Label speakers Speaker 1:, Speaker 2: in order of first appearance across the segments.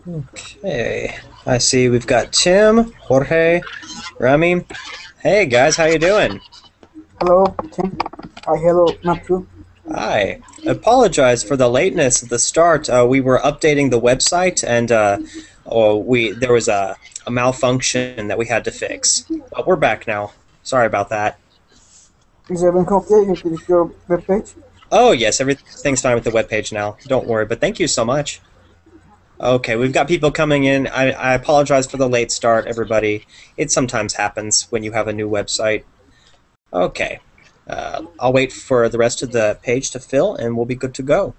Speaker 1: Okay, I see we've got Tim, Jorge, Rami. Hey guys, how you doing?
Speaker 2: Hello, Tim. Hi, hello, Matthew.
Speaker 1: Hi. Apologize for the lateness at the start. We were updating the website, and there was a malfunction that we had to fix. But we're back now. Sorry about that.
Speaker 2: Is everything okay with your webpage?
Speaker 1: Oh yes, everything's fine with the webpage now. Don't worry. But thank you so much. Okay, we've got people coming in. I apologize for the late start, everybody. It sometimes happens when you have a new website. Okay. I'll wait for the rest of the page to fill, and we'll be good to go.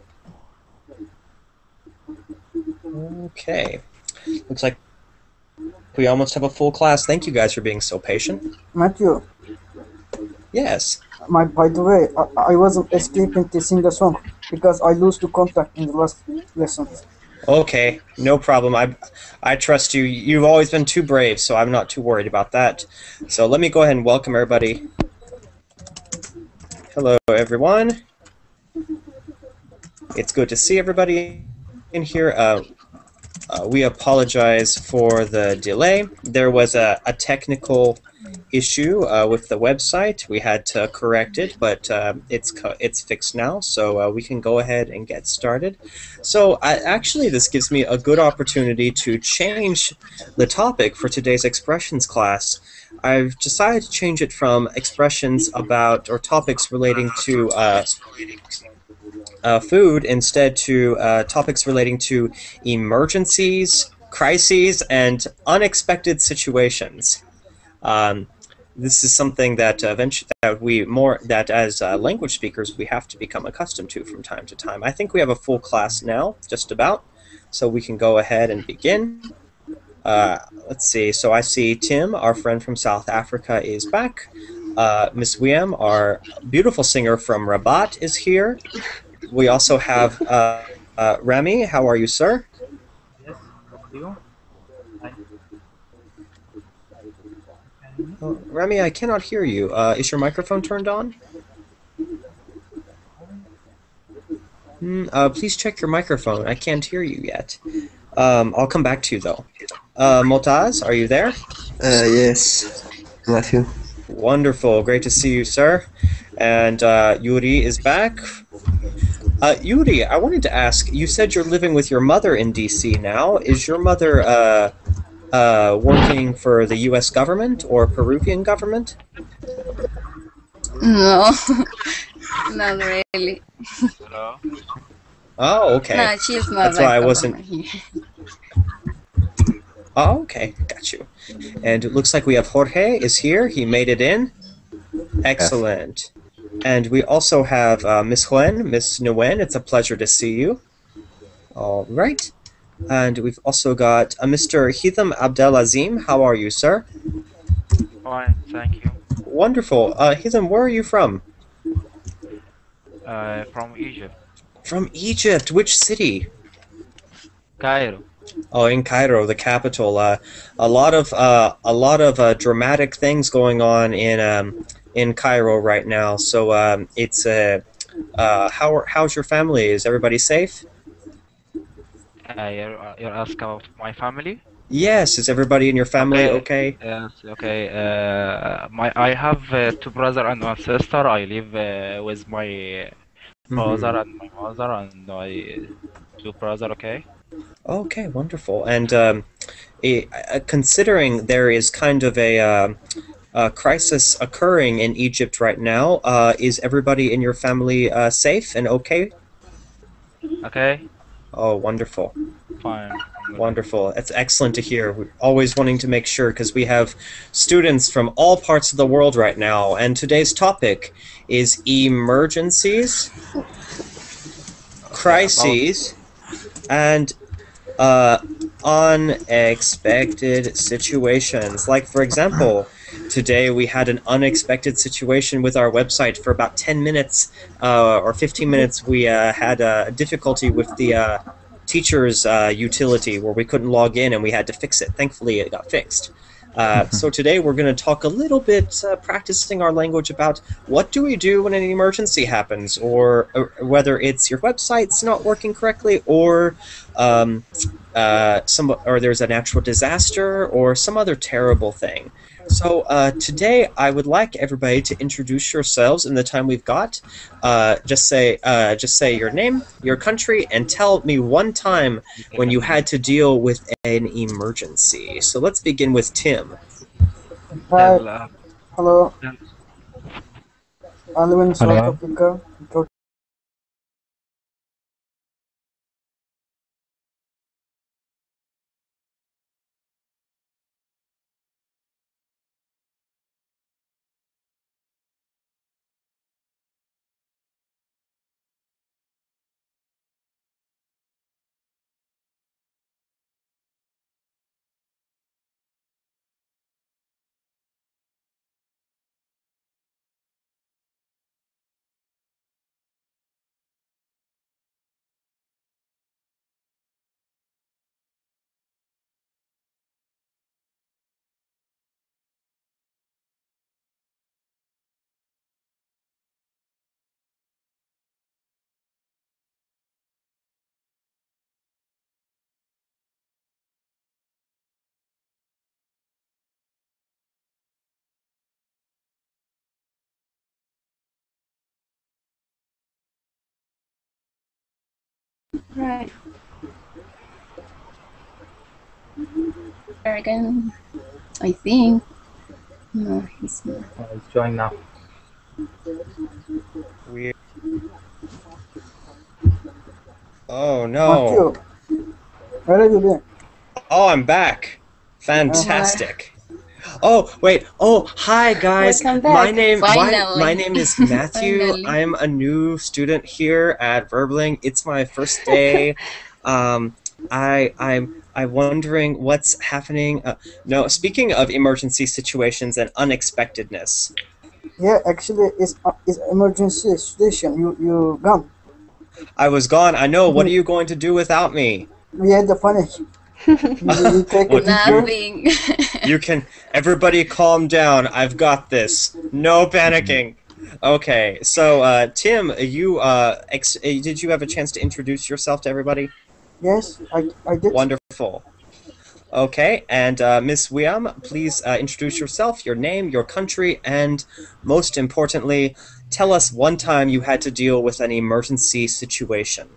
Speaker 1: Okay. Looks like we almost have a full class. Thank you guys for being so patient.
Speaker 2: Matthew,
Speaker 1: Yes.
Speaker 2: by the way, I wasn't escaping to sing a song because I lost the contact in the last lesson.
Speaker 1: Okay, no problem. I trust you. You've always been too brave, so I'm not too worried about that. So let me go ahead and welcome everybody. Hello, everyone. It's good to see everybody in here. We apologize for the delay. There was a technical issue with the website. We had to correct it, but it's fixed now, so we can go ahead and get started. So actually, this gives me a good opportunity to change the topic for today's expressions class. I've decided to change it from expressions about or topics relating to food instead to topics relating to emergencies, crises, and unexpected situations. This is something that eventually that as language speakers we have to become accustomed to from time to time. I think we have a full class now, just about, so we can go ahead and begin. Let's see. So I see Tim, our friend from South Africa, is back. Miss Wiem, our beautiful singer from Rabat, is here. We also have Remy. How are you, sir?
Speaker 3: Yes, you?
Speaker 1: Remy, I cannot hear you. Is your microphone turned on? Please check your microphone. I can't hear you yet. I'll come back to you, though. Motaz, are you there?
Speaker 4: Yes, Matthew.
Speaker 1: Wonderful. Great to see you, sir. And Yuri is back. Yuri, I wanted to ask, you said you're living with your mother in D.C. now. Is your mother working for the U.S. government or Peruvian government?
Speaker 5: No, not really.
Speaker 3: Hello?
Speaker 1: Oh, okay.
Speaker 5: No, she's not.
Speaker 1: That's
Speaker 5: like
Speaker 1: why I wasn't...
Speaker 5: here.
Speaker 1: Oh, okay. Got you. And it looks like we have Jorge is here. He made it in. Excellent. And we also have Miss Nguyen. It's a pleasure to see you. All right. And we've also got Mr. Hitham Abdelazim. How are you, sir?
Speaker 3: Fine, thank you.
Speaker 1: Wonderful. Hitham, where are you from?
Speaker 3: From Egypt.
Speaker 1: From Egypt. Which city?
Speaker 3: Cairo.
Speaker 1: Oh, in Cairo, the capital. A lot of dramatic things going on in Cairo right now. So it's how's your family? Is everybody safe?
Speaker 3: You're asking about my family?
Speaker 1: Yes. Is everybody in your family okay?
Speaker 3: Yes, okay. I have two brothers and one sister. I live with my father and my mother and my two brothers, okay?
Speaker 1: Okay, wonderful. And considering there is kind of a crisis occurring in Egypt right now, is everybody in your family safe and okay?
Speaker 3: Okay,
Speaker 1: Oh, wonderful.
Speaker 3: fine.
Speaker 1: Wonderful. That's excellent to hear. We're always wanting to make sure because we have students from all parts of the world right now. And today's topic is emergencies,
Speaker 3: Yeah, about
Speaker 1: crises, and uh, unexpected situations. Like, for example, today we had an unexpected situation with our website for about 10 minutes or 15 minutes. We had a difficulty with the teacher's utility where we couldn't log in and we had to fix it. Thankfully, it got fixed. So today we're going to talk a little bit, practicing our language about what do we do when an emergency happens, or whether it's your website's not working correctly, or or there's a natural disaster, or some other terrible thing. So today I would like everybody to introduce yourselves in the time we've got. Just say your name, your country, and tell me one time when you had to deal with an emergency. So let's begin with Tim.
Speaker 2: Hi,
Speaker 3: tell,
Speaker 2: hello.
Speaker 3: tell-
Speaker 2: I live in South
Speaker 3: Hello.
Speaker 2: Africa.
Speaker 5: Right. Again, I think. No, he's not.
Speaker 3: It's join now.
Speaker 1: We. Oh no!
Speaker 2: Matthew, where have you been?
Speaker 1: Oh, I'm back. Fantastic. Oh wait. Oh, hi guys.
Speaker 5: Welcome back.
Speaker 1: My name
Speaker 5: Finally.
Speaker 1: my name is Matthew.
Speaker 5: Finally.
Speaker 1: I'm a new student here at Verbling. It's my first day. I'm wondering what's happening. No, speaking of emergency situations and unexpectedness,
Speaker 2: Yeah, actually, it's emergency situation. You gone?
Speaker 1: I was gone. I know. What are you going to do without me?
Speaker 2: We had the panic. You take a
Speaker 1: Well,
Speaker 2: picture.
Speaker 5: Nothing.
Speaker 1: you can. Everybody, calm down. I've got this. No panicking. Okay, so Tim, you did you have a chance to introduce yourself to everybody?
Speaker 2: Yes, I did.
Speaker 1: Wonderful. Okay, and Miss Wiam, please introduce yourself, your name, your country, and most importantly, tell us one time you had to deal with an emergency situation.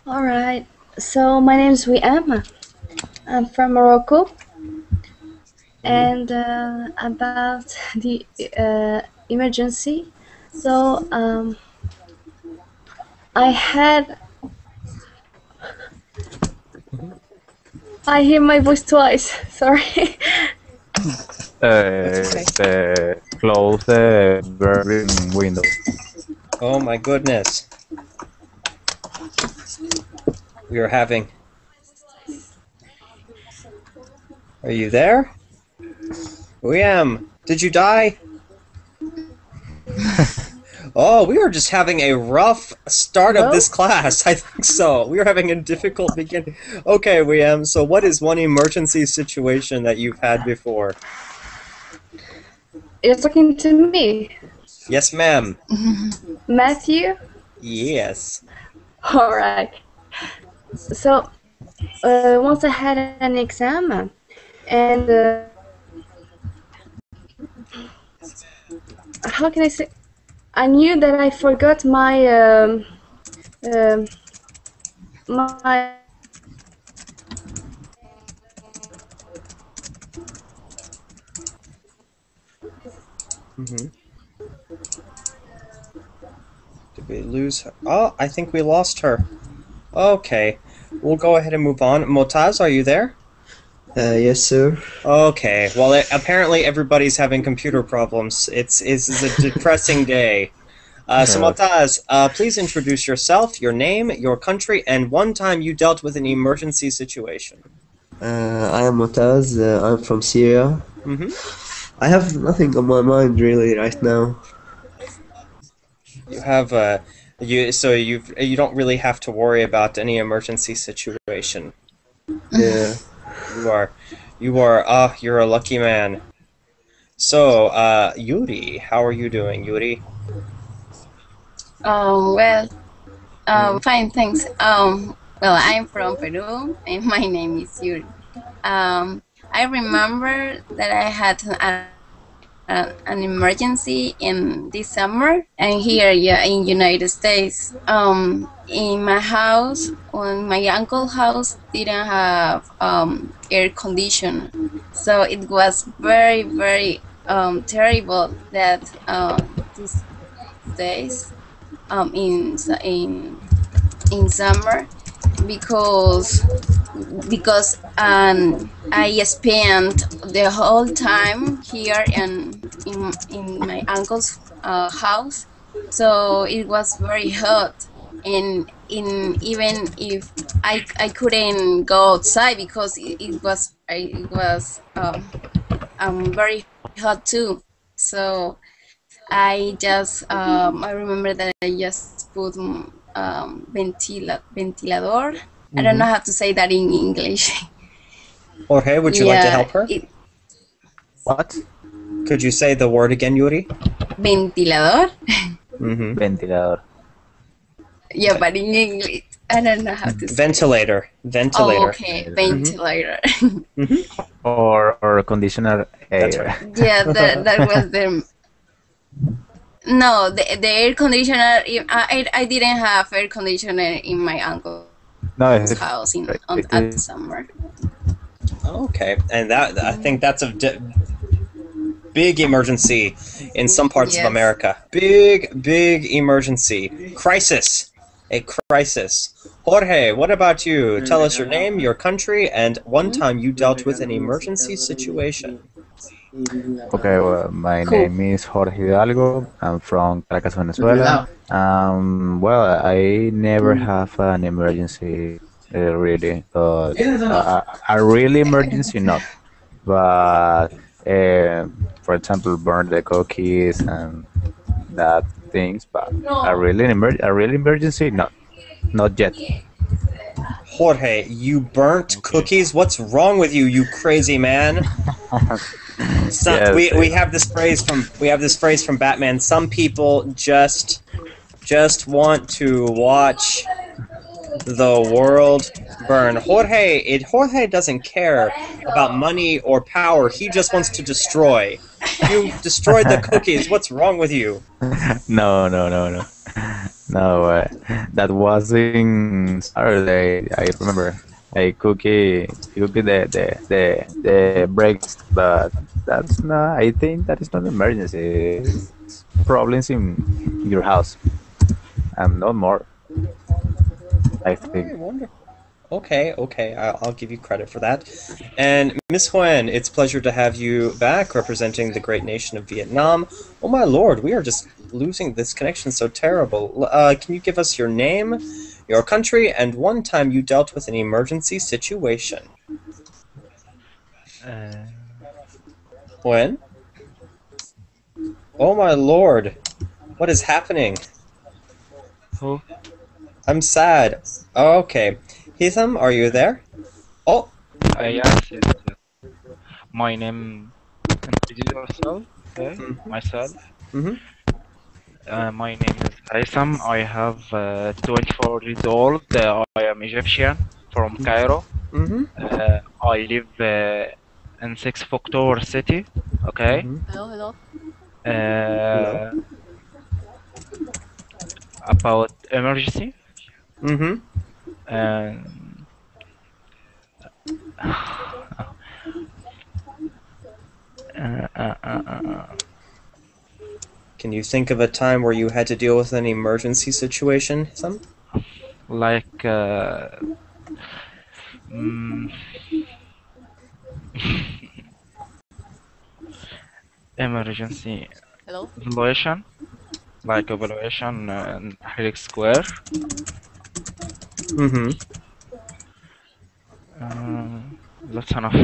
Speaker 6: All right. So my name is Wiam. I'm from Morocco. And about the emergency, so I had. I hear my voice twice. Sorry.
Speaker 3: Close the Verbing window.
Speaker 1: Oh my goodness. We are having... Are you there? Wiam, did you die? Oh, we were just having a rough start of this class. I think so. We were having a difficult beginning. Okay, Wiam, so what is one emergency situation that you've had before?
Speaker 6: You're talking to me,
Speaker 1: Yes, ma'am.
Speaker 6: Matthew.
Speaker 1: Yes.
Speaker 6: All right. So once I had an exam, and how can I say? I knew that I forgot my my
Speaker 1: Mm-hmm. Did we lose her? Oh, I think we lost her. Okay. we'll go ahead and move on. Motaz, are you there?
Speaker 4: Yes, sir.
Speaker 1: Okay. Well, apparently everybody's having computer problems. It's a depressing day. So Motaz, please introduce yourself, your name, your country, and one time you dealt with an emergency situation.
Speaker 4: I am Motaz. I'm from Syria.
Speaker 1: Mm-hmm.
Speaker 4: I have nothing on my mind really right now.
Speaker 1: You have you don't really have to worry about any emergency situation.
Speaker 4: Yeah.
Speaker 1: You're a lucky man. So, Yuri, how are you doing, Yuri?
Speaker 5: Well, fine, thanks. Well, I'm from Peru, and my name is Yuri. I remember that I had an emergency in this summer, and here, yeah, in United States, in my house, when my uncle's house didn't have air condition, so it was very, very terrible that these days in summer because I spent the whole time here in my uncle's house, so it was very hot, and even if I couldn't go outside because it was very hot too, so I remember that I just put ventilador. I don't know how to say that in English.
Speaker 1: Jorge, would you like to help her?
Speaker 3: What?
Speaker 1: Could you say the word again, Yuri?
Speaker 5: Ventilador.
Speaker 1: Mm-hmm.
Speaker 3: Ventilador.
Speaker 5: Yeah, but in English, I don't know how to say.
Speaker 1: Ventilator. Ventilator.
Speaker 5: Oh, okay, ventilator.
Speaker 1: Mm-hmm.
Speaker 3: Or conditioner air.
Speaker 1: That's right.
Speaker 5: Yeah, that was the. No, the air conditioner. I didn't have air conditioner in my uncle's
Speaker 3: No, it's
Speaker 5: house at summer.
Speaker 1: Okay, and I think that's a big emergency in some parts of America. Big emergency. Crisis. A crisis. Jorge, what about you? Tell us your name, your country, and one time you dealt with an emergency situation.
Speaker 7: Okay, well, my name is Jorge Hidalgo. I'm from Caracas, Venezuela. Well, I never have an emergency, really. A really emergency, not. But, for example, burn the cookies and that things. But a really emergency, not yet.
Speaker 1: Jorge, you burnt cookies? What's wrong with you, you crazy man?
Speaker 7: Yes,
Speaker 1: we have this phrase from Batman. Some people just want to watch the world burn. Jorge doesn't care about money or power. He just wants to destroy. You destroyed the cookies. What's wrong with you?
Speaker 7: No. No, that was in Saturday. I remember. I cookie the breaks, but that's not. I think that is not an emergency. It's problems in your house, and not more. I think.
Speaker 1: Wonderful. Okay, I'll give you credit for that. And Miss Huen, it's a pleasure to have you back representing the great nation of Vietnam. Oh my lord, we are just losing this connection so terrible. Can you give us your name, your country, and one time you dealt with an emergency situation? Huen? Oh my lord, what is happening?
Speaker 3: Who?
Speaker 1: I'm sad. Oh, okay. Hitham, are you there? Oh!
Speaker 3: Yes. My name. Introduce yourself. Okay. Myself.
Speaker 1: Mm-hmm.
Speaker 3: My name is Haitham. I have 24 years old. I am Egyptian from Cairo.
Speaker 1: Mm-hmm.
Speaker 3: I live in 6th of October city. Okay.
Speaker 5: Hello.
Speaker 3: About emergency.
Speaker 1: Mm-hmm.
Speaker 3: And
Speaker 1: Can you think of a time where you had to deal with an emergency situation, Hitham?
Speaker 3: like Mm, emergency
Speaker 8: Hello?
Speaker 3: evaluation, like evaluation in Helix Square.
Speaker 1: Mm-hmm.
Speaker 3: That's enough.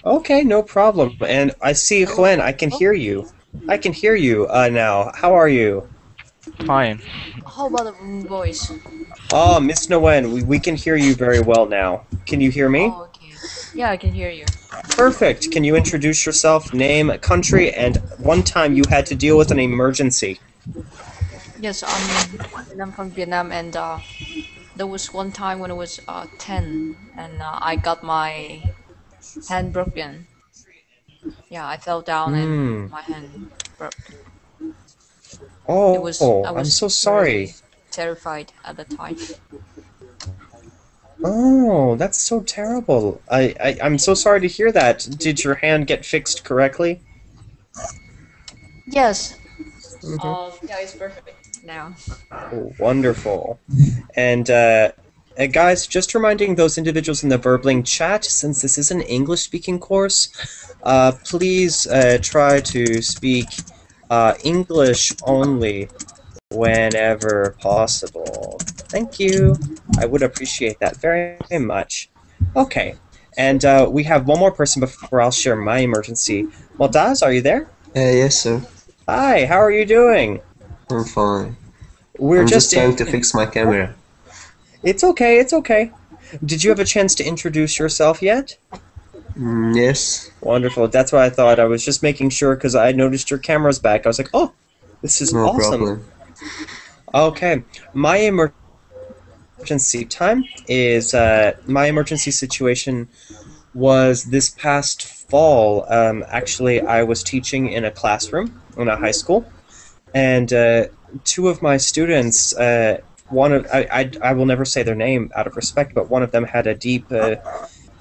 Speaker 1: Okay, no problem. And I see Gwen, I can hear you. I can hear you now. How are you?
Speaker 3: Fine.
Speaker 8: How about the voice?
Speaker 1: Oh, Miss Nguyen, we can hear you very well now. Can you hear me?
Speaker 8: Oh, okay. Yeah, I can hear you.
Speaker 1: Perfect. Can you introduce yourself, name, country, and one time you had to deal with an emergency?
Speaker 8: Yes, I'm from Vietnam, and there was one time when I was 10, and I got my hand broken. Yeah, I fell down and
Speaker 1: Hmm.
Speaker 8: my hand broke. I
Speaker 1: I'm
Speaker 8: was
Speaker 1: so sorry.
Speaker 8: very terrified at the time.
Speaker 1: Oh, that's so terrible. I'm so sorry to hear that. Did your hand get fixed correctly?
Speaker 8: Yes.
Speaker 1: Mm-hmm.
Speaker 8: Yeah, it's perfect now.
Speaker 1: Oh, wonderful. And guys, just reminding those individuals in the Verbling chat, since this is an English-speaking course, please try to speak English only whenever possible. Thank you. I would appreciate that very much. Okay, and we have one more person before I'll share my emergency. Montaz, are you there?
Speaker 4: Yes, sir.
Speaker 1: Hi, how are you doing?
Speaker 4: I'm fine.
Speaker 1: We're
Speaker 4: I'm just
Speaker 1: just
Speaker 4: trying to fix my camera.
Speaker 1: It's okay, it's okay. Did you have a chance to introduce yourself yet?
Speaker 4: Yes.
Speaker 1: Wonderful. That's what I thought. I was just making sure because I noticed your camera's back. I was like, oh, this is
Speaker 4: No
Speaker 1: awesome.
Speaker 4: problem.
Speaker 1: Okay. My emergency time is, my emergency situation was this past fall. Actually, I was teaching in a classroom in a high school, and two of my students, I will never say their name out of respect, but one of them had a deep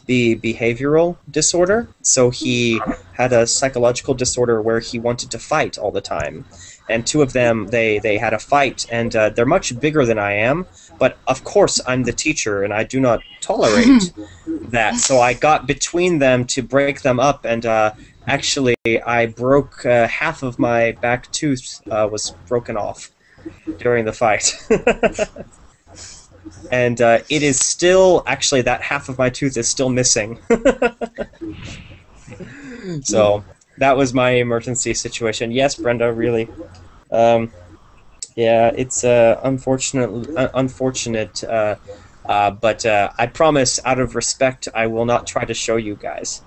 Speaker 1: behavioral disorder. So he had a psychological disorder where he wanted to fight all the time. And two of them, they had a fight, and they're much bigger than I am. But of course, I'm the teacher, and I do not tolerate that. So I got between them to break them up, and actually, I broke half of my back tooth was broken off during the fight. And it is still, actually, that half of my tooth is still missing. So that was my emergency situation. Yes, Brenda, really. Yeah, it's unfortunate, but I promise, out of respect, I will not try to show you guys.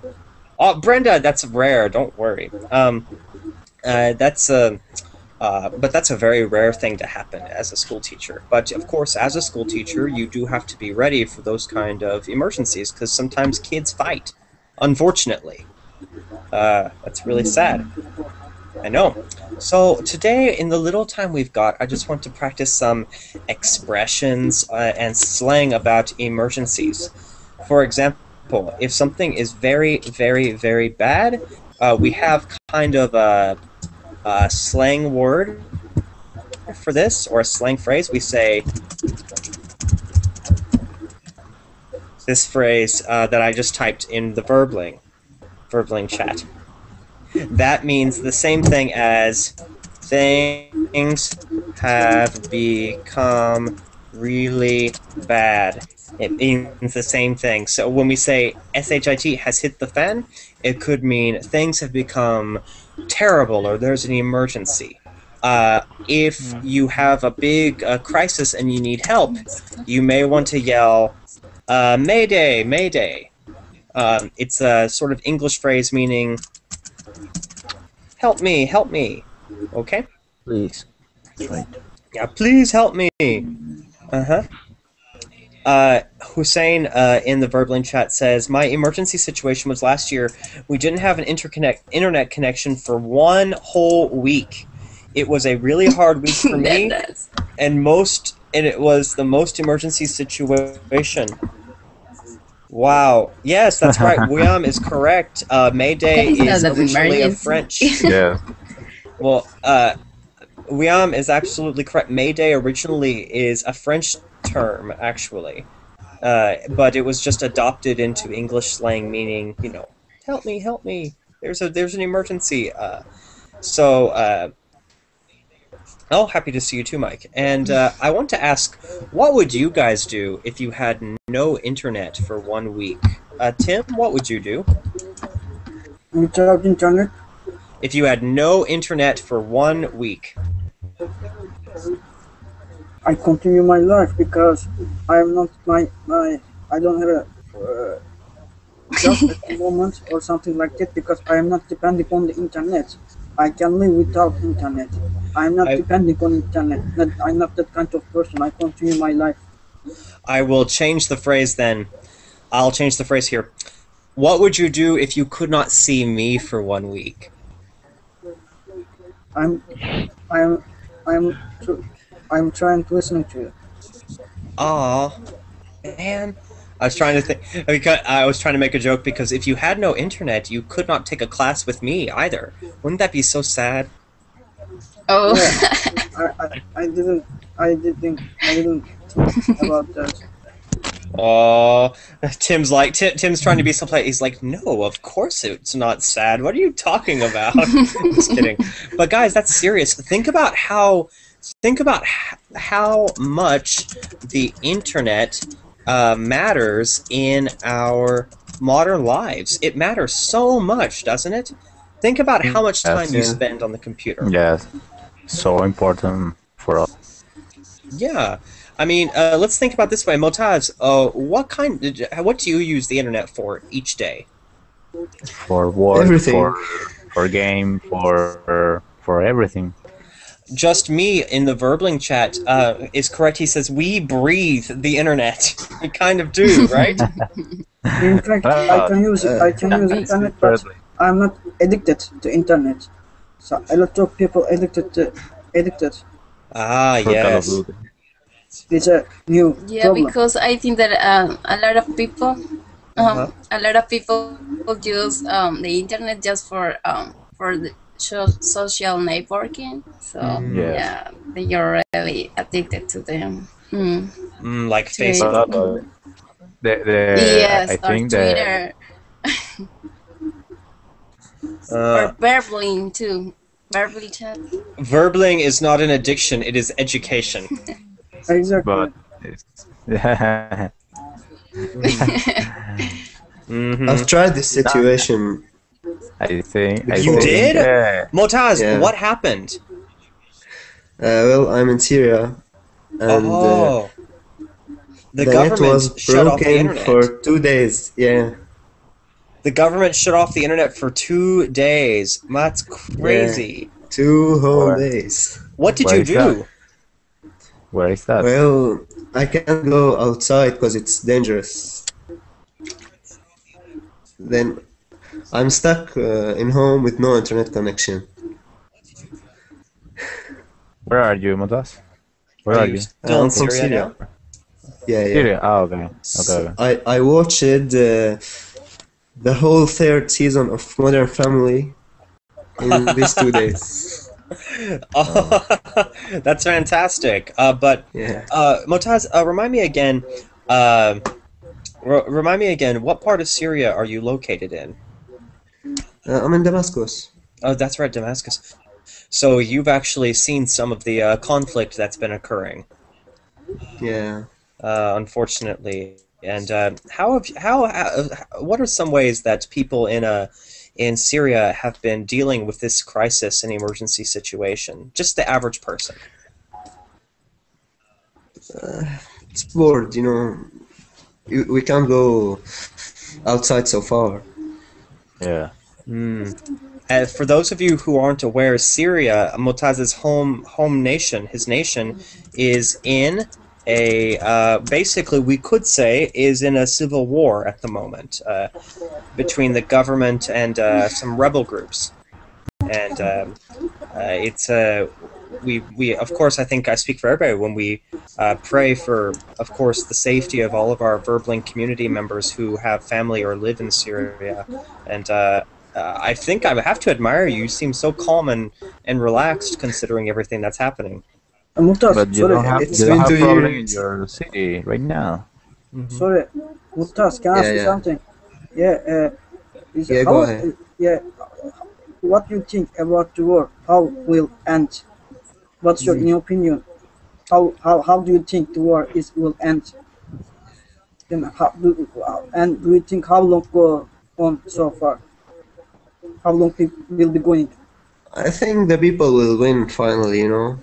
Speaker 1: Oh, Brenda, that's rare. Don't worry. But that's a very rare thing to happen as a school teacher. But of course, as a school teacher, you do have to be ready for those kind of emergencies because sometimes kids fight. Unfortunately, that's really sad. I know. So today, in the little time we've got, I just want to practice some expressions and slang about emergencies. For example, if something is very, very, very bad, we have kind of a slang word for this, or a slang phrase. We say this phrase that I just typed in the Verbling chat. That means the same thing as things have become really bad. It means the same thing. So when we say SHIT has hit the fan, it could mean things have become terrible or there's an emergency. If you have a big crisis and you need help, you may want to yell, Mayday, Mayday. It's a sort of English phrase meaning, help me, help me. Okay?
Speaker 7: Please. That's right.
Speaker 1: Yeah, please help me. Uh-huh. Hussein in the Verblin chat says, my emergency situation was last year. We didn't have an internet connection for 1 whole week. It was a really hard week for me, and it was the most emergency situation. Wow. Yes, that's right. William is correct. Mayday is originally a French.
Speaker 7: Yeah.
Speaker 1: Well, William is absolutely correct. Mayday originally is a French term, actually. but it was just adopted into English slang, meaning, you know, help me, help me. There's an emergency. Oh, happy to see you too, Mike. And I want to ask, what would you guys do if you had no internet for 1 week? Tim, what would you do?
Speaker 2: Without internet,
Speaker 1: If you had no internet for 1 week?
Speaker 2: I continue my life because I am not I don't have a job at the moment or something like that because I am not depending on the internet. I can live without internet. I'm not depending on internet. I'm not that kind of person. I continue my life.
Speaker 1: I will change the phrase then. I'll change the phrase here. What would you do if you could not see me for 1 week?
Speaker 2: I'm trying to listen to you.
Speaker 1: Aw, man. I was trying to think. Because I was trying to make a joke because if you had no internet, you could not take a class with me either. Wouldn't that be so sad?
Speaker 5: Oh.
Speaker 2: Yeah, I didn't think about that.
Speaker 1: Oh, Tim's trying to be someplace. He's like, no, of course it's not sad. What are you talking about? Just kidding. But guys, that's serious. Think about how much the internet matters in our modern lives. It matters so much, doesn't it? Think about how much time you spend on the computer.
Speaker 7: Yes, so important for us.
Speaker 1: Yeah. I mean, let's think about this way. Motaz, what do you use the internet for each day?
Speaker 7: For work,
Speaker 4: Everything.
Speaker 7: for game, for everything.
Speaker 1: Just me in the Verbling chat is correct. He says, we breathe the internet. We kind of do, right?
Speaker 2: In fact, I can use it. I can use internet, but I'm not addicted to internet. So a lot of people addicted.
Speaker 1: Ah, yes.
Speaker 2: It's a new problem.
Speaker 5: Because I think that a lot of people use the internet just for the social networking. So yeah, they are really addicted to them.
Speaker 1: Like Facebook.
Speaker 5: Yes,
Speaker 7: I think
Speaker 5: or Twitter. Or Verbling too. Verbally chat.
Speaker 1: Verbling is not an addiction; it is education.
Speaker 2: Exactly.
Speaker 7: But
Speaker 4: I've tried this situation.
Speaker 7: I think
Speaker 1: You did?
Speaker 7: Yeah.
Speaker 1: Motaz,
Speaker 4: Yeah.
Speaker 1: what happened?
Speaker 4: Well, I'm in Syria, and
Speaker 1: the
Speaker 4: the net
Speaker 1: government
Speaker 4: was
Speaker 1: shut off the
Speaker 4: broken
Speaker 1: internet.
Speaker 4: for 2 days. Yeah,
Speaker 1: The government shut off the internet for 2 days. That's crazy.
Speaker 4: 2 whole
Speaker 7: Or-
Speaker 4: days.
Speaker 1: What did
Speaker 7: Where
Speaker 1: you
Speaker 7: is
Speaker 1: do?
Speaker 7: Where is that?
Speaker 4: Well, I can't go outside because it's dangerous. Then I'm stuck in home with no internet connection.
Speaker 7: Where are you, Motas? Where are you?
Speaker 1: Still in
Speaker 4: I'm from
Speaker 1: Syria
Speaker 4: Syria.
Speaker 1: now?
Speaker 4: Yeah, yeah.
Speaker 7: Syria. Oh, okay. Okay.
Speaker 4: I watched the whole 3rd season of Modern Family in these 2 days.
Speaker 1: Oh, that's fantastic. But
Speaker 4: Yeah.
Speaker 1: Motaz, remind me again. Remind me again. What part of Syria are you located in?
Speaker 4: I'm in Damascus.
Speaker 1: Oh, that's right, Damascus. So you've actually seen some of the conflict that's been occurring.
Speaker 4: Yeah.
Speaker 1: Unfortunately. And what are some ways that people in Syria have been dealing with this crisis and emergency situation? Just the average person.
Speaker 4: It's bored, you know. We can't go outside so far.
Speaker 7: Yeah.
Speaker 1: For those of you who aren't aware, Syria, Motaz's home nation, his nation, is in a basically we could say is in a civil war at the moment between the government and some rebel groups, and it's we of course, I think I speak for everybody when we pray for, of course, the safety of all of our Verbling community members who have family or live in Syria, and I think I have to admire you. You seem so calm and relaxed considering everything that's happening.
Speaker 2: Mutas,
Speaker 7: But you
Speaker 2: sorry,
Speaker 7: don't have,
Speaker 4: it's
Speaker 7: you don't
Speaker 4: been
Speaker 7: have
Speaker 4: 2
Speaker 7: problem in
Speaker 4: years.
Speaker 7: your city right now.
Speaker 2: Sorry, Mutaz, can I ask
Speaker 4: Yeah,
Speaker 2: you
Speaker 4: yeah.
Speaker 2: something? Yeah, is
Speaker 4: Yeah,
Speaker 2: how
Speaker 4: go ahead.
Speaker 2: yeah, what you think about the war? How will end? What's your in your opinion? How do you think the war is will end? And do you think how long go on so far? How long will be going?
Speaker 4: I think the people will win finally, you know,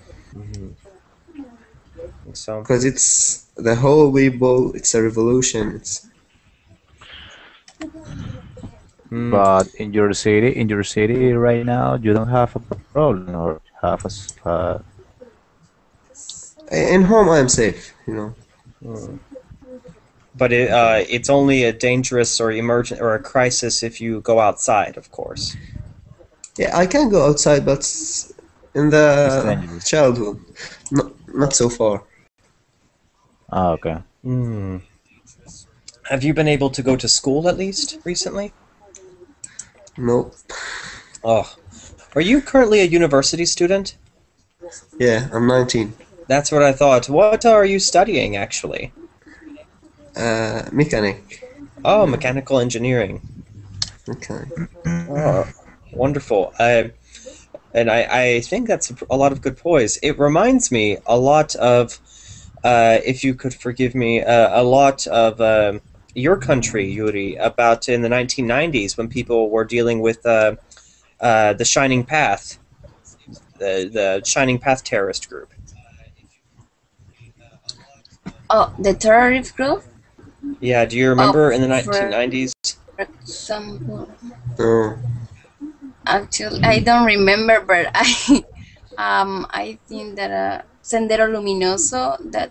Speaker 1: So,
Speaker 4: because it's the whole people. It's a revolution. It's
Speaker 1: mm,
Speaker 7: But in your city right now, you don't have a problem or have
Speaker 4: in home. I'm safe, you know.
Speaker 1: but
Speaker 7: okay.
Speaker 1: it's only a dangerous or emergent or a crisis if you go outside, of course.
Speaker 4: Yeah, I can go outside, but in
Speaker 7: It's
Speaker 4: the
Speaker 7: dangerous.
Speaker 4: childhood, not so far.
Speaker 7: Ah, okay.
Speaker 1: Hmm. Have you been able to go to school at least recently?
Speaker 4: No.
Speaker 1: Oh, are you currently a university student?
Speaker 4: Yeah, I'm 19.
Speaker 1: That's what I thought. What are you studying actually?
Speaker 4: Mechanic.
Speaker 1: Oh, mechanical engineering.
Speaker 4: Okay.
Speaker 1: Oh, wonderful. I think that's a lot of good poise. It reminds me a lot of, if you could forgive me, a lot of your country, Yuri, about in the 1990s when people were dealing with the Shining Path, the Shining Path terrorist group.
Speaker 5: Oh, the terrorist group.
Speaker 1: Yeah, do you
Speaker 5: Oh,
Speaker 1: remember in the
Speaker 5: for
Speaker 1: 1990s?
Speaker 5: example,
Speaker 4: Oh,
Speaker 5: actually, I don't remember, but I think that Sendero Luminoso, that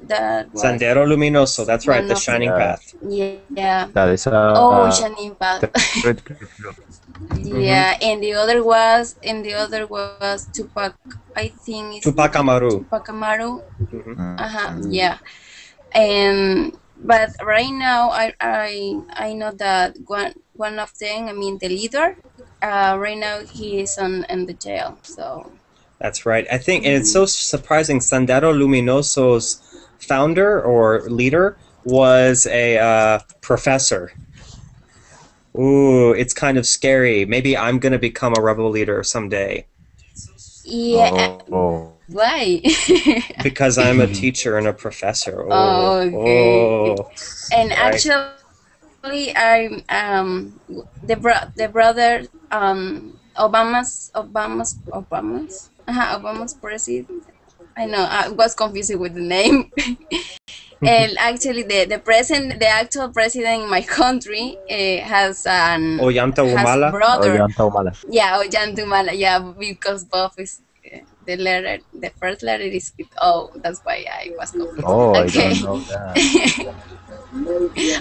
Speaker 5: was
Speaker 1: Sendero Luminoso, that's right,
Speaker 5: one
Speaker 1: the
Speaker 5: of the,
Speaker 1: Shining
Speaker 7: Yeah,
Speaker 1: Path.
Speaker 5: yeah.
Speaker 7: that is
Speaker 5: Oh,
Speaker 7: a
Speaker 5: Shining Path.
Speaker 7: terrorist group.
Speaker 1: Mm-hmm.
Speaker 5: Yeah, and the other was Tupac. I think it's
Speaker 1: Tupac Amaru.
Speaker 5: Tupac Amaru.
Speaker 1: Mm-hmm.
Speaker 7: Mm,
Speaker 5: Yeah. And but right now I know that one of them, I mean the leader, right now he is on in the jail. So
Speaker 1: That's right. I think, and it's so surprising. Sendero Luminoso's founder or leader was a professor. Ooh, it's kind of scary. Maybe I'm gonna become a rebel leader someday
Speaker 5: yeah,
Speaker 7: oh,
Speaker 5: why?
Speaker 1: because I'm a teacher and a professor. Oh,
Speaker 5: Oh, okay.
Speaker 1: oh,
Speaker 5: And
Speaker 1: right.
Speaker 5: actually, the brother Obama's president. I know I was confused with the name. And actually, the actual president in my country
Speaker 1: Ollanta
Speaker 5: has
Speaker 1: Humala.
Speaker 5: brother.
Speaker 7: Ollanta Humala.
Speaker 5: Yeah, Ojantumala. Yeah, because both is the letter. The first letter is with O. That's why I was confused.
Speaker 7: Oh, I
Speaker 5: Okay.
Speaker 7: don't know that.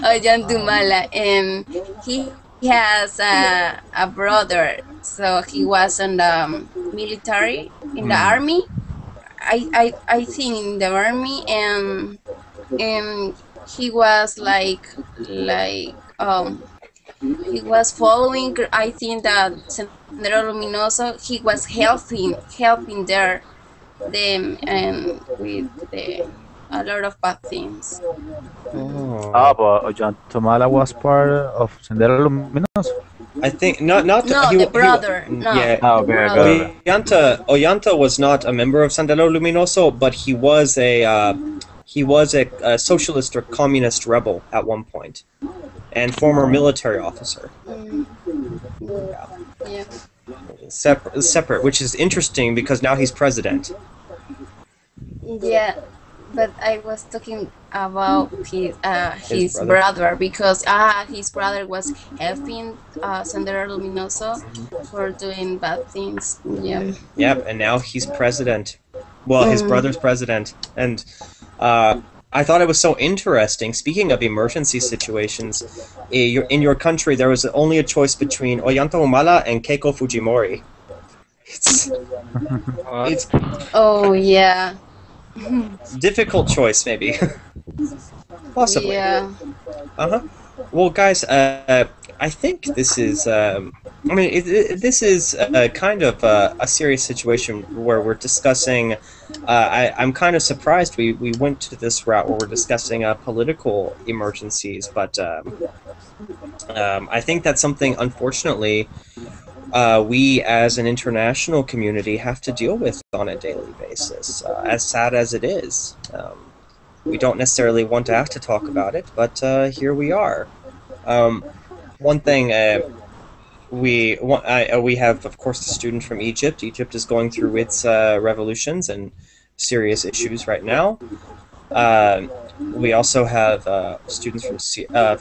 Speaker 5: Ojantumala, and he has a brother. So he was in the military, in the army. I think in the army, and he was he was following, I think, that Sendero Luminoso. He was helping them with a lot of bad things.
Speaker 7: Ah,
Speaker 1: Oh,
Speaker 7: but Ollanta Humala was part of Sendero Luminoso.
Speaker 1: I think not
Speaker 5: No, the brother. No,
Speaker 1: yeah.
Speaker 7: Ah,
Speaker 5: the
Speaker 7: okay, okay,
Speaker 5: brother.
Speaker 7: okay.
Speaker 1: Ollanta was not a member of Sendero Luminoso, but he was a socialist or communist rebel at one point, and former
Speaker 7: Oh,
Speaker 1: military officer.
Speaker 5: Mm,
Speaker 1: Yeah.
Speaker 5: yeah.
Speaker 1: Separate, which is interesting because now he's president.
Speaker 5: Yeah, but I was talking about
Speaker 1: His
Speaker 5: his
Speaker 1: brother.
Speaker 5: brother, because his brother was helping Sendero Luminoso for doing bad things. Yeah.
Speaker 1: Yep, and now he's president. Well, his
Speaker 5: Mm,
Speaker 1: brother's president, and I thought it was so interesting. Speaking of emergency situations, in your country there was only a choice between Ollanta Humala and Keiko Fujimori. It's
Speaker 3: What?
Speaker 1: it's
Speaker 5: oh yeah.
Speaker 1: difficult choice, maybe. Possibly.
Speaker 5: Yeah.
Speaker 1: Uh huh. Well, guys, I think this is I mean, this is kind of a serious situation where we're discussing. I'm kind of surprised we went to this route where we're discussing political emergencies, but I think that's something, unfortunately, we as an international community have to deal with on a daily basis. As sad as it is, we don't necessarily want to have to talk about it, but here we are. One thing. We have, of course, a student from Egypt. Egypt is going through its revolutions and serious issues right now. Uh, we also have students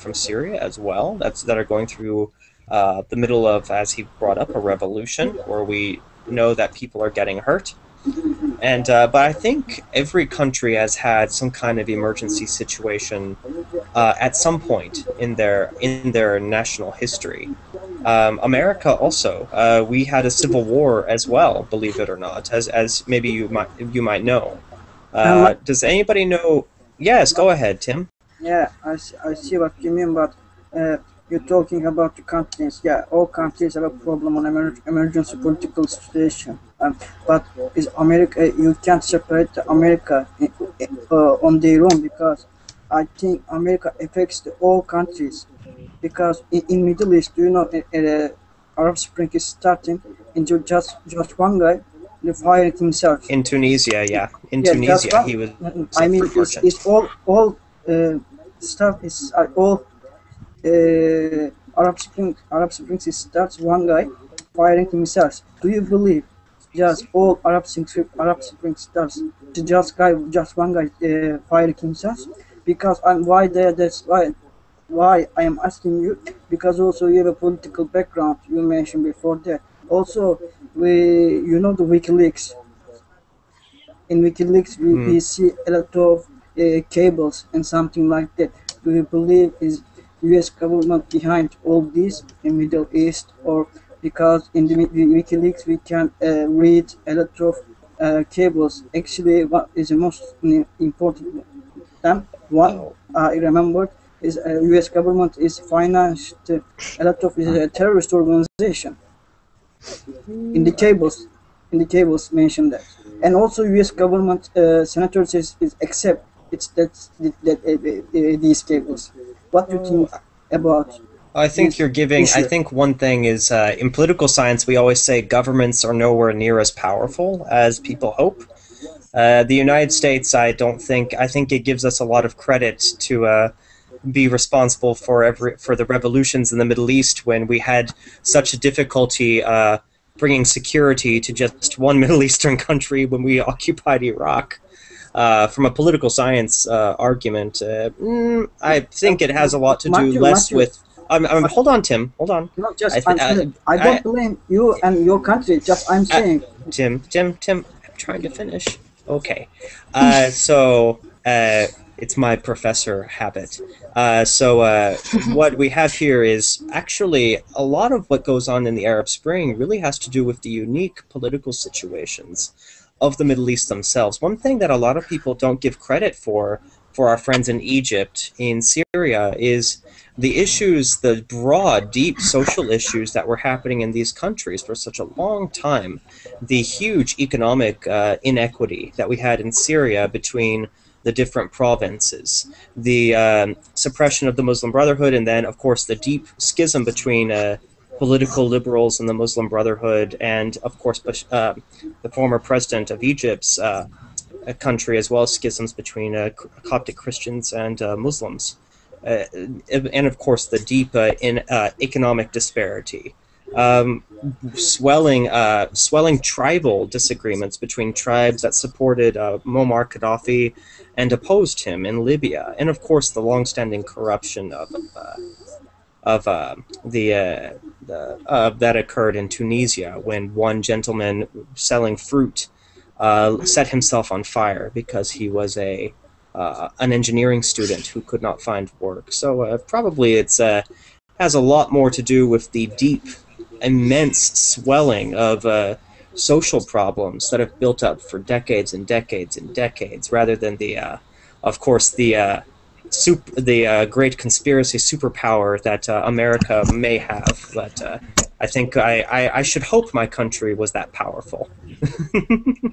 Speaker 1: from Syria as well. That are going through the middle of, as he brought up, a revolution where we know that people are getting hurt. And but I think every country has had some kind of emergency situation at some point in their national history. America also, we had a civil war as well, believe it or not, as maybe you might know.
Speaker 2: And
Speaker 1: Does anybody know? Yes, go ahead, Tim.
Speaker 2: yeah, I see what you mean, but you're talking about the countries. Yeah, all countries have a problem on emergency political situation. But is America? You can't separate America on their own because I think America affects the all countries. Because in Middle East, you know, Arab Spring is starting into just one guy, the fired himself.
Speaker 1: In Tunisia, yeah, in
Speaker 2: Yes, that's
Speaker 1: Tunisia,
Speaker 2: one.
Speaker 1: he was
Speaker 2: I
Speaker 1: a
Speaker 2: mean,
Speaker 1: fruit merchant.
Speaker 2: it's all stuff is all Arab Springs is starts one guy firing himself. Do you believe just all Arab Spring starts to just one guy firing himself? Because I'm why there that's why I am asking you because also you have a political background you mentioned before that. Also, we you know the WikiLeaks. In WikiLeaks, we
Speaker 1: Hmm.
Speaker 2: see a lot of cables and something like that. Do you believe is U.S. government behind all this in Middle East, or because in the WikiLeaks we can read a lot of cables? Actually, what is the most important them? One
Speaker 1: Oh.
Speaker 2: I remember is U.S. government is financed a lot of terrorist organization in the cables mentioned that, and also U.S. government senators is accept it's these cables. What do you think about
Speaker 1: I think
Speaker 2: this
Speaker 1: you're giving. I
Speaker 2: issue?
Speaker 1: think one thing is in political science, we always say governments are nowhere near as powerful as people hope. The United States, I don't think. I think it gives us a lot of credit to be responsible for the revolutions in the Middle East when we had such a difficulty bringing security to just one Middle Eastern country when we occupied Iraq. From a political science argument, I think it has a lot to do less
Speaker 2: Matthew,
Speaker 1: with. Hold on, Tim. Hold on.
Speaker 2: not just
Speaker 1: I, th-
Speaker 2: I don't blame you and your country. Just I'm saying
Speaker 1: Tim, I'm trying to finish. Okay. So, it's my professor habit. What we have here is actually a lot of what goes on in the Arab Spring really has to do with the unique political situations of the Middle East themselves. One thing that a lot of people don't give credit for our friends in Egypt, in Syria, is the issues, the broad, deep social issues that were happening in these countries for such a long time. The huge economic inequity that we had in Syria between the different provinces, the suppression of the Muslim Brotherhood, and then, of course, the deep schism between political liberals in the Muslim Brotherhood and, of course, the former president of Egypt's country, as well as schisms between Coptic Christians and Muslims, uh, and of course the deep in economic disparity, um, swelling tribal disagreements between tribes that supported Muammar Gaddafi and opposed him in Libya, and of course the long-standing corruption of that occurred in Tunisia when one gentleman selling fruit set himself on fire because he was an engineering student who could not find work. So probably it's has a lot more to do with the deep, immense swelling of social problems that have built up for decades and decades and decades, rather than of course, the great conspiracy superpower that America may have. But I think I should hope my country was that powerful.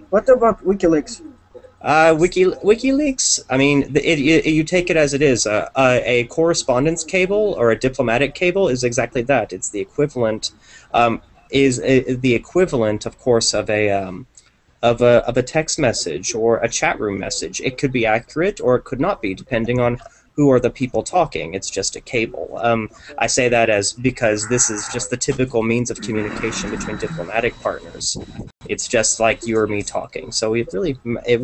Speaker 2: What about WikiLeaks?
Speaker 1: WikiLeaks. I mean, you take it as it is. A correspondence cable or a diplomatic cable is exactly that. It's the equivalent. The equivalent, of course, of a text message or a chat room message. It could be accurate or it could not be, depending on who are the people talking. It's just a cable. I say that as because this is just the typical means of communication between diplomatic partners. It's just like you or me talking. So it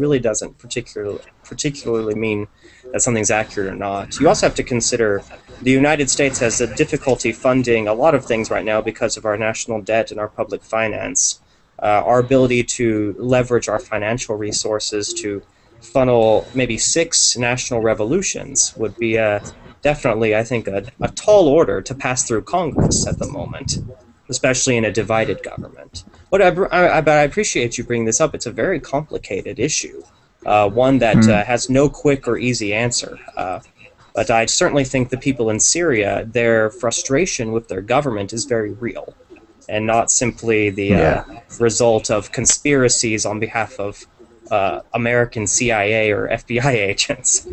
Speaker 1: really doesn't particularly mean that something's accurate or not. You also have to consider the United States has a difficulty funding a lot of things right now because of our national debt and our public finance. Our ability to leverage our financial resources to funnel maybe 6 national revolutions would be definitely, I think, a tall order to pass through Congress at the moment, especially in a divided government. But I appreciate you bringing this up. It's a very complicated issue, one that has no quick or easy answer. But I certainly think the people in Syria, their frustration with their government is very real, and not simply the result of conspiracies on behalf of American CIA or FBI agents.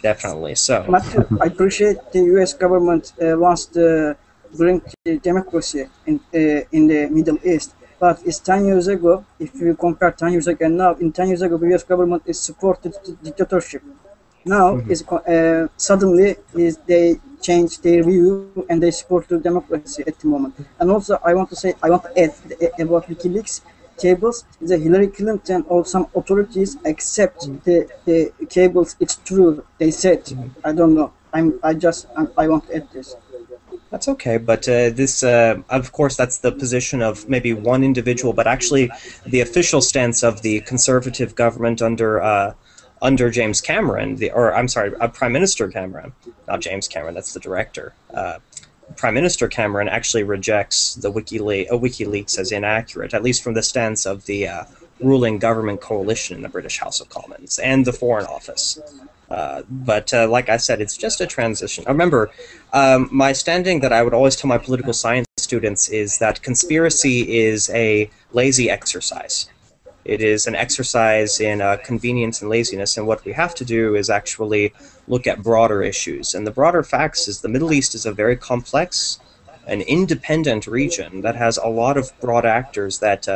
Speaker 1: Definitely so.
Speaker 2: Matthew, I appreciate the U.S. government wants to bring democracy in the Middle East, but it's 10 years ago. If you compare 10 years ago and now, in 10 years ago, the U.S. government is supported dictatorship. Now, suddenly they change their view and they support the democracy at the moment. And also, I want to add about WikiLeaks cables. The Hillary Clinton or some authorities accept the cables. It's true. They said. I don't know. I want to add this.
Speaker 1: That's okay, but this, of course, that's the position of maybe one individual, but actually the official stance of the conservative government under James Cameron, Prime Minister Cameron, not James Cameron, that's the director. Prime Minister Cameron actually rejects the WikiLeaks as inaccurate, at least from the stance of the ruling government coalition in the British House of Commons and the Foreign Office. But like I said, it's just a transition. I remember my standing that I would always tell my political science students is that conspiracy is a lazy exercise. It is an exercise in convenience and laziness, and what we have to do is actually look at broader issues. And the broader facts is the Middle East is a very complex and independent region that has a lot of broad actors that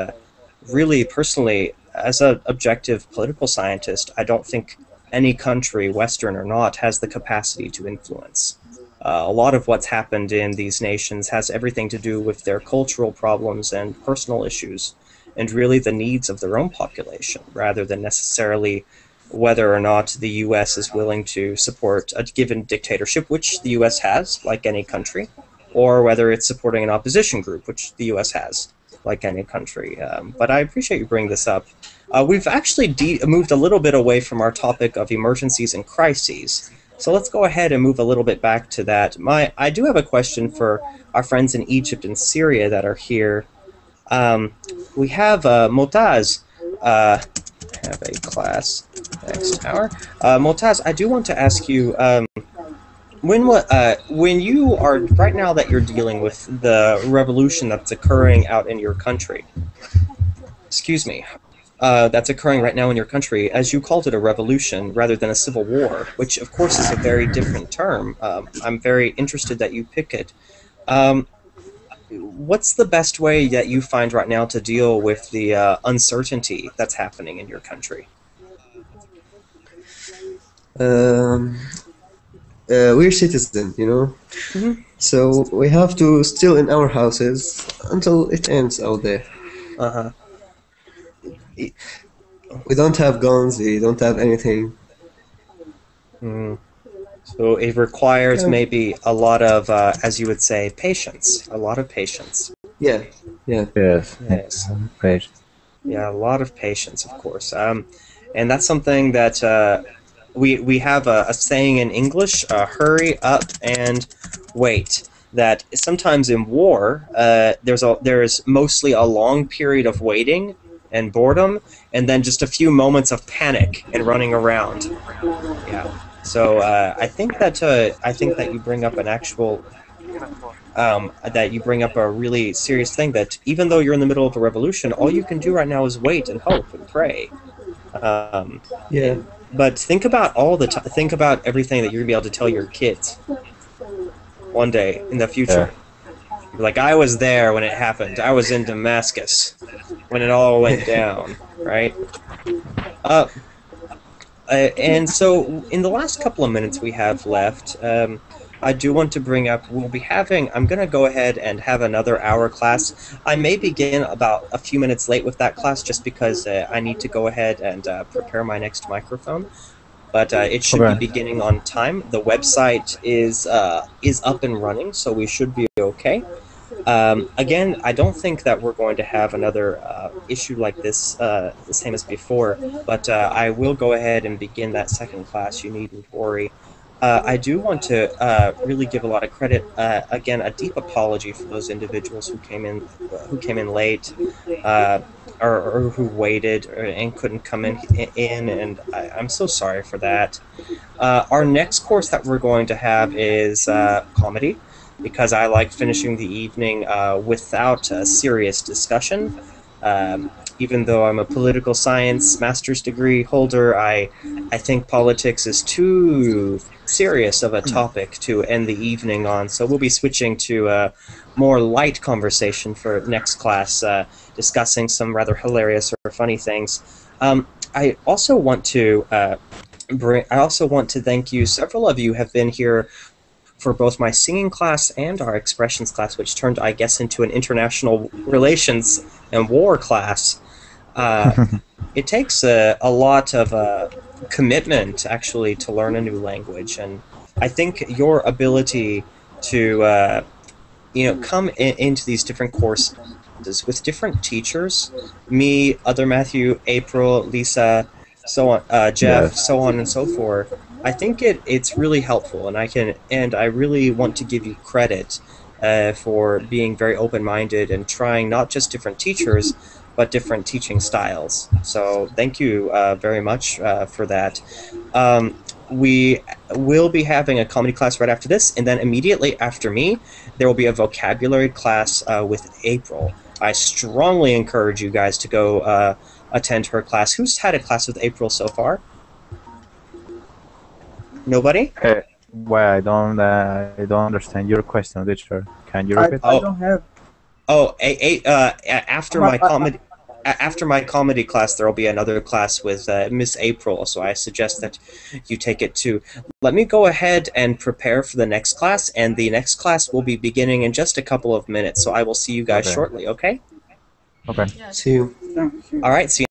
Speaker 1: really, personally, as an objective political scientist, I don't think any country, Western or not, has the capacity to influence. A lot of what's happened in these nations has everything to do with their cultural problems and personal issues, and really the needs of their own population, rather than necessarily whether or not the U.S. is willing to support a given dictatorship, which the U.S. has, like any country, or whether it's supporting an opposition group, which the U.S. has, like any country. But I appreciate you bringing this up. We've actually moved a little bit away from our topic of emergencies and crises, so let's go ahead and move a little bit back to that. I do have a question for our friends in Egypt and Syria that are here. We have Motaz. Have a class next hour. Motaz, I do want to ask you, when you are right now that you're dealing with the revolution that's occurring out in your country, that's occurring right now in your country, as you called it a revolution rather than a civil war, which of course is a very different term. I'm very interested that you pick it. What's the best way that you find right now to deal with the uncertainty that's happening in your country?
Speaker 4: We're citizens, you know?
Speaker 1: Mm-hmm.
Speaker 4: So we have to still in our houses until it ends out there.
Speaker 1: Uh-huh.
Speaker 4: We don't have guns, we don't have anything.
Speaker 1: So it requires maybe a lot of, as you would say, patience. A lot of patience.
Speaker 4: Yeah.
Speaker 7: Yes. Patience.
Speaker 1: Yeah, a lot of patience, of course. And that's something that we have a saying in English, hurry up and wait. That sometimes in war, there's mostly a long period of waiting and boredom, and then just a few moments of panic and running around. Yeah. So I think that you bring up an actual that you bring up a really serious thing, that even though you're in the middle of a revolution, all you can do right now is wait and hope and pray.
Speaker 4: Yeah.
Speaker 1: But think about think about everything that you're gonna be able to tell your kids one day in the future. Like, I was there when it happened. I was in Damascus when it all went down, right? And so, in the last couple of minutes we have left, I do want to bring up, I'm going to go ahead and have another hour class. I may begin about a few minutes late with that class just because I need to go ahead and prepare my next microphone. But it should be beginning on time. The website is up and running, so we should be okay. Again, I don't think that we're going to have another issue like this the same as before, but I will go ahead and begin that second class. You needn't worry. I do want to really give a lot of credit. Again, a deep apology for those individuals who came in late, or who waited and couldn't come in, and I'm so sorry for that. Our next course that we're going to have is comedy, because I like finishing the evening without a serious discussion. Even though I'm a political science master's degree holder, I think politics is too serious of a topic to end the evening on, so we'll be switching to a more light conversation for next class, discussing some rather hilarious or funny things. I also want to thank you. Several of you have been here for both my singing class and our expressions class, which turned, I guess, into an international relations and war class. It takes a lot of commitment, actually, to learn a new language, and I think your ability to come into these different courses with different teachers, me, other Matthew, April, Lisa, so on, Jeff, so on and so forth, I think it's really helpful, and I really want to give you credit for being very open-minded and trying not just different teachers, but different teaching styles. So thank you very much for that. We will be having a comedy class right after this, and then immediately after me, there will be a vocabulary class with April. I strongly encourage you guys to go attend her class. Who's had a class with April so far? Nobody?
Speaker 7: Well, I don't understand your question, teacher. Can you repeat?
Speaker 2: I don't have.
Speaker 1: Oh, after my comedy class, there will be another class with Miss April, so I suggest that you take it too. Let me go ahead and prepare for the next class, and the next class will be beginning in just a couple of minutes, so I will see you guys shortly, okay?
Speaker 7: Okay.
Speaker 8: Yes.
Speaker 4: See you.
Speaker 2: Thank you.
Speaker 1: All right, see you.